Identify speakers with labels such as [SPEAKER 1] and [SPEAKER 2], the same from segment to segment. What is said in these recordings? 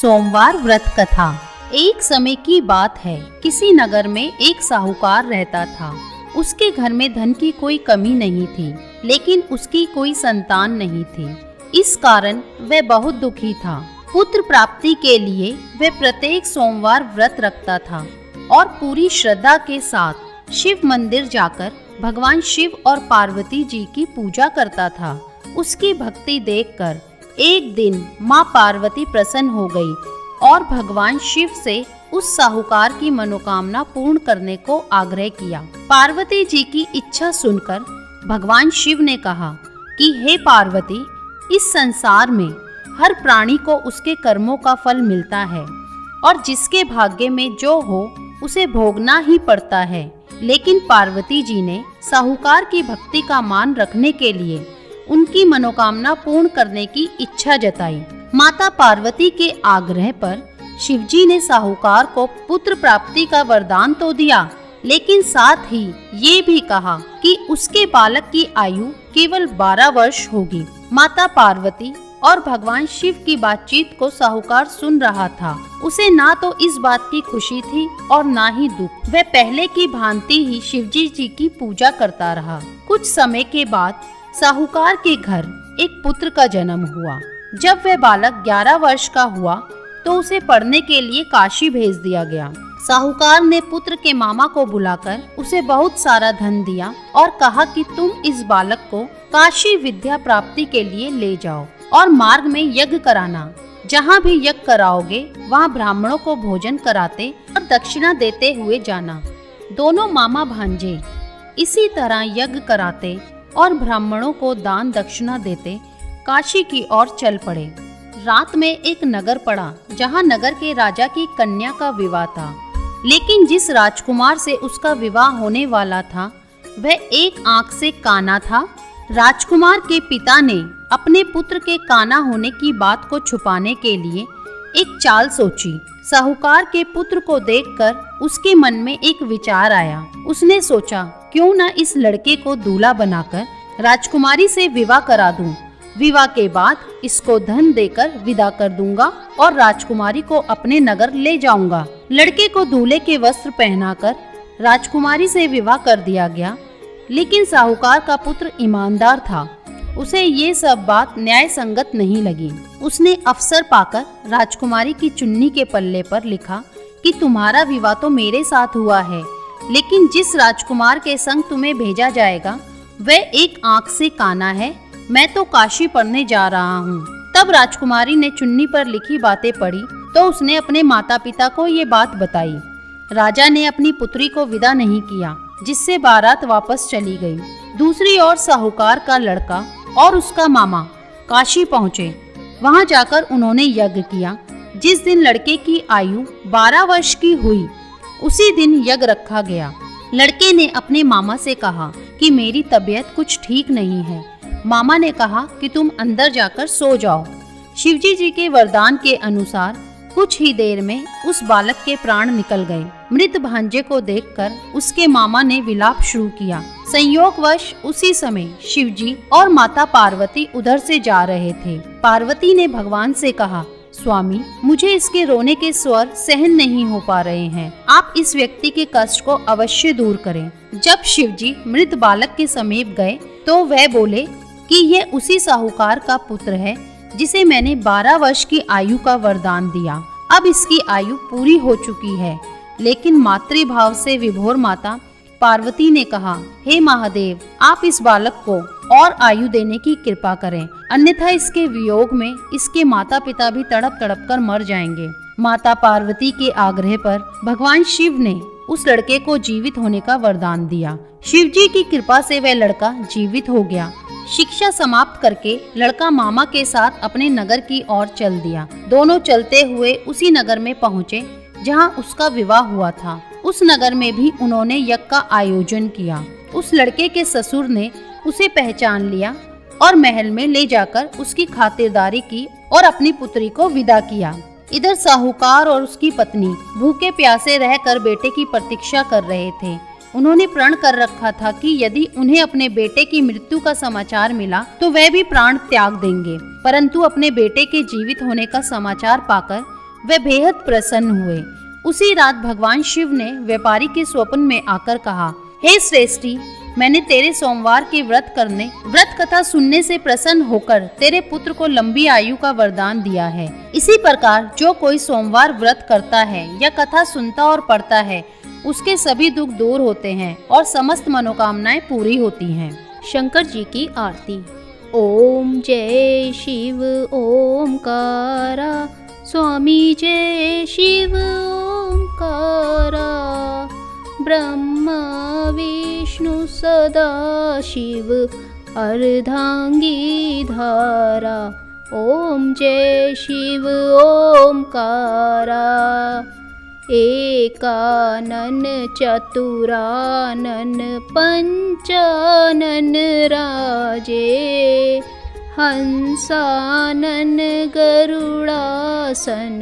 [SPEAKER 1] सोमवार व्रत कथा। एक समय की बात है, किसी नगर में एक साहूकार रहता था। उसके घर में धन की कोई कमी नहीं थी, लेकिन उसकी कोई संतान नहीं थी। इस कारण वह बहुत दुखी था। पुत्र प्राप्ति के लिए वह प्रत्येक सोमवार व्रत रखता था और पूरी श्रद्धा के साथ शिव मंदिर जाकर भगवान शिव और पार्वती जी की पूजा करता था। उसकी भक्ति देखकर एक दिन माँ पार्वती प्रसन्न हो गई और भगवान शिव से उस साहूकार की मनोकामना पूर्ण करने को आग्रह किया। पार्वती जी की इच्छा सुनकर भगवान शिव ने कहा कि हे पार्वती, इस संसार में हर प्राणी को उसके कर्मों का फल मिलता है और जिसके भाग्य में जो हो उसे भोगना ही पड़ता है। लेकिन पार्वती जी ने साहूकार की भक्ति का मान रखने के लिए उनकी मनोकामना पूर्ण करने की इच्छा जताई। माता पार्वती के आग्रह पर शिवजी ने साहूकार को पुत्र प्राप्ति का वरदान तो दिया, लेकिन साथ ही ये भी कहा कि उसके बालक की आयु केवल 12 वर्ष होगी। माता पार्वती और भगवान शिव की बातचीत को साहूकार सुन रहा था। उसे ना तो इस बात की खुशी थी और ना ही दुख। वह पहले की भांति ही शिवजी जी की पूजा करता रहा। कुछ समय के बाद साहूकार के घर एक पुत्र का जन्म हुआ। जब वह बालक 11 वर्ष का हुआ तो उसे पढ़ने के लिए काशी भेज दिया गया। साहूकार ने पुत्र के मामा को बुलाकर उसे बहुत सारा धन दिया और कहा कि तुम इस बालक को काशी विद्या प्राप्ति के लिए ले जाओ और मार्ग में यज्ञ कराना। जहाँ भी यज्ञ कराओगे वहाँ ब्राह्मणों को भोजन कराते और दक्षिणा देते हुए जाना। दोनों मामा भांजे इसी तरह यज्ञ कराते और ब्राह्मणों को दान दक्षिणा देते काशी की ओर चल पड़े। रात में एक नगर पड़ा जहाँ नगर के राजा की कन्या का विवाह था, लेकिन जिस राजकुमार से उसका विवाह होने वाला था वह एक आंख से काना था। राजकुमार के पिता ने अपने पुत्र के काना होने की बात को छुपाने के लिए एक चाल सोची। साहूकार के पुत्र को देखकर उसके मन में एक विचार आया। उसने सोचा, क्यों न इस लड़के को दूल्हा बनाकर राजकुमारी से विवाह करा दूं। विवाह के बाद इसको धन देकर विदा कर दूंगा और राजकुमारी को अपने नगर ले जाऊंगा। लड़के को दूल्हे के वस्त्र पहनाकर राजकुमारी से विवाह कर दिया गया। लेकिन साहूकार का पुत्र ईमानदार था। उसे ये सब बात न्याय संगत नहीं लगी। उसने अवसर पाकर राजकुमारी की चुन्नी के पल्ले पर लिखा कि तुम्हारा विवाह तो मेरे साथ हुआ है, लेकिन जिस राजकुमार के संग तुम्हें भेजा जाएगा वह एक आंख से काना है। मैं तो काशी पढ़ने जा रहा हूँ। तब राजकुमारी ने चुन्नी पर लिखी बातें पढ़ी तो उसने अपने माता पिता को ये बात बताई। राजा ने अपनी पुत्री को विदा नहीं किया, जिससे बारात वापस चली गई। दूसरी ओर साहूकार का लड़का और उसका मामा काशी पहुँचे। वहाँ जाकर उन्होंने यज्ञ किया। जिस दिन लड़के की आयु 12 वर्ष की हुई उसी दिन यज्ञ रखा गया। लड़के ने अपने मामा से कहा कि मेरी तबीयत कुछ ठीक नहीं है। मामा ने कहा कि तुम अंदर जाकर सो जाओ। शिवजी जी के वरदान के अनुसार कुछ ही देर में उस बालक के प्राण निकल गए। मृत भांजे को देखकर उसके मामा ने विलाप शुरू किया। संयोगवश उसी समय शिवजी और माता पार्वती उधर से जा रहे थे। पार्वती ने भगवान से कहा, स्वामी, मुझे इसके रोने के स्वर सहन नहीं हो पा रहे हैं। आप इस व्यक्ति के कष्ट को अवश्य दूर करें। जब शिवजी मृत बालक के समीप गए तो वह बोले कि यह उसी साहूकार का पुत्र है जिसे मैंने 12 वर्ष की आयु का वरदान दिया। अब इसकी आयु पूरी हो चुकी है। लेकिन मातृभाव से विभोर माता पार्वती ने कहा, हे महादेव, आप इस बालक को और आयु देने की कृपा करें, अन्यथा इसके वियोग में इसके माता पिता भी तड़प तड़प कर मर जाएंगे। माता पार्वती के आग्रह पर भगवान शिव ने उस लड़के को जीवित होने का वरदान दिया। शिव जी की कृपा से वह लड़का जीवित हो गया। शिक्षा समाप्त करके लड़का मामा के साथ अपने नगर की ओर चल दिया। दोनों चलते हुए उसी नगर में पहुँचे जहाँ उसका विवाह हुआ था। उस नगर में भी उन्होंने यज्ञ का आयोजन किया। उस लड़के के ससुर ने उसे पहचान लिया और महल में ले जाकर उसकी खातिरदारी की और अपनी पुत्री को विदा किया। इधर साहूकार और उसकी पत्नी भूखे प्यासे रहकर बेटे की प्रतीक्षा कर रहे थे। उन्होंने प्रण कर रखा था कि यदि उन्हें अपने बेटे की मृत्यु का समाचार मिला तो वह भी प्राण त्याग देंगे, परंतु अपने बेटे के जीवित होने का समाचार पाकर वे बेहद प्रसन्न हुए। उसी रात भगवान शिव ने व्यापारी के स्वप्न में आकर कहा, हे श्रेष्ठी, मैंने तेरे सोमवार के व्रत कथा सुनने से प्रसन्न होकर तेरे पुत्र को लंबी आयु का वरदान दिया है। इसी प्रकार जो कोई सोमवार व्रत करता है या कथा सुनता और पढ़ता है, उसके सभी दुख दूर होते हैं और समस्त मनोकामनाएं पूरी होती हैं।
[SPEAKER 2] शंकर जी की आरती। ओम जय शिव ओमकारा, स्वामी जय शिव ओमकारा, ब्रह्मा विष्णु सदा शिव अर्धांगी धारा। ओम जय शिव ओमकारा, एकानन चतुरानन पंचानन राजे, हंसानन गरुड़ासन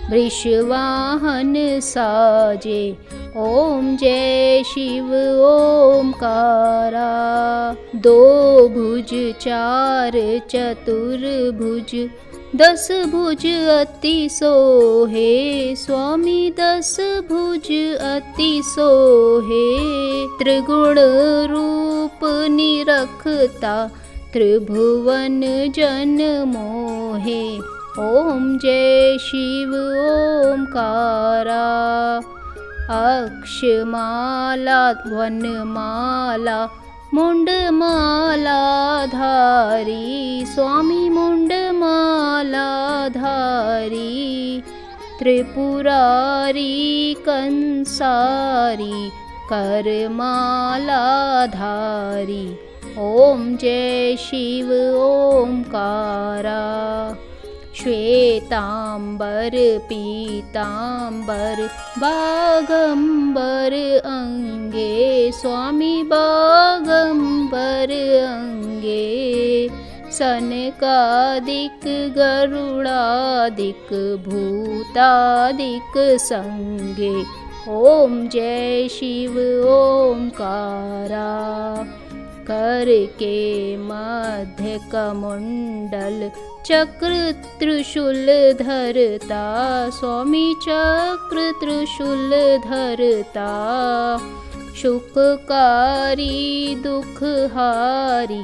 [SPEAKER 2] वृषवाहन साजे। ओम जय शिव ओमकारा, दो भुज चार चतुर्भुज, 10 भुज अति सोहे, स्वामी 10 भुज अति सोहे। त्रिगुण रूप निरखता, त्रिभुवन जन मोहे। ओम जय शिव ओमकारा, अक्षमाला वनमाला मुंडमाला धारी, स्वामी मुंडमाला धारी। त्रिपुरारी कंसारी करमाला धारी। ओम जय शिव ओमकारा, श्वेतांबर पीतांबर बागंबर अंगे, स्वामी बागंबर अंगे। सनकादिक गरुड़ादिक भूतादिक संगे। ओम जय शिव ओमकारा, कर के मध्य कमंडल चक्र त्रिशूल धरता, स्वामी चक्र त्रिशूल धरता। सुखकारी दुखहारी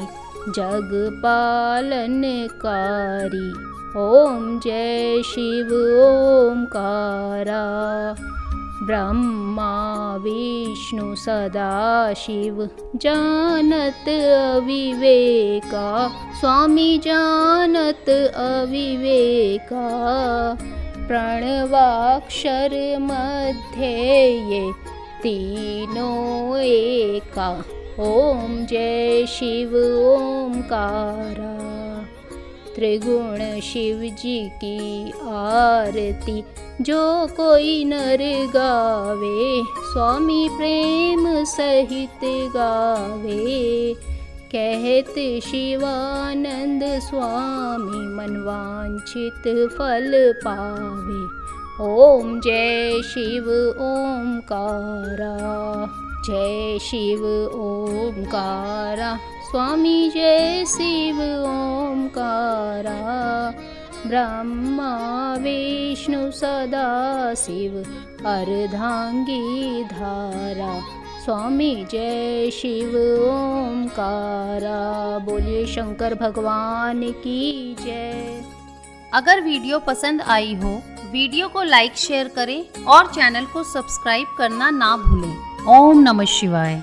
[SPEAKER 2] जग पालनकारी। ओम जय शिव ओमकारा, ब्रह्मा विष्णु सदा शिव जानत अविवेका, स्वामी जानत अविवेका। प्रणवाक्षर मध्य ये तीनों एका। ओम जय शिव ओमकारा, त्रिगुण शिव जी की आरती जो कोई नर गावे, स्वामी प्रेम सहित गावे। कहत शिवानंद स्वामी मनवांछित फल पावे। ओम जय शिव ओमकारा, जय शिव ओमकारा, स्वामी जय शिव ओमकारा। ब्रह्मा विष्णु सदा शिव अर्धांगी धारा। स्वामी जय शिव ओमकारा। बोलिए शंकर भगवान की जय।
[SPEAKER 1] अगर वीडियो पसंद आई हो, वीडियो को लाइक शेयर करें और चैनल को सब्सक्राइब करना ना भूलें। ओम नमः शिवाय।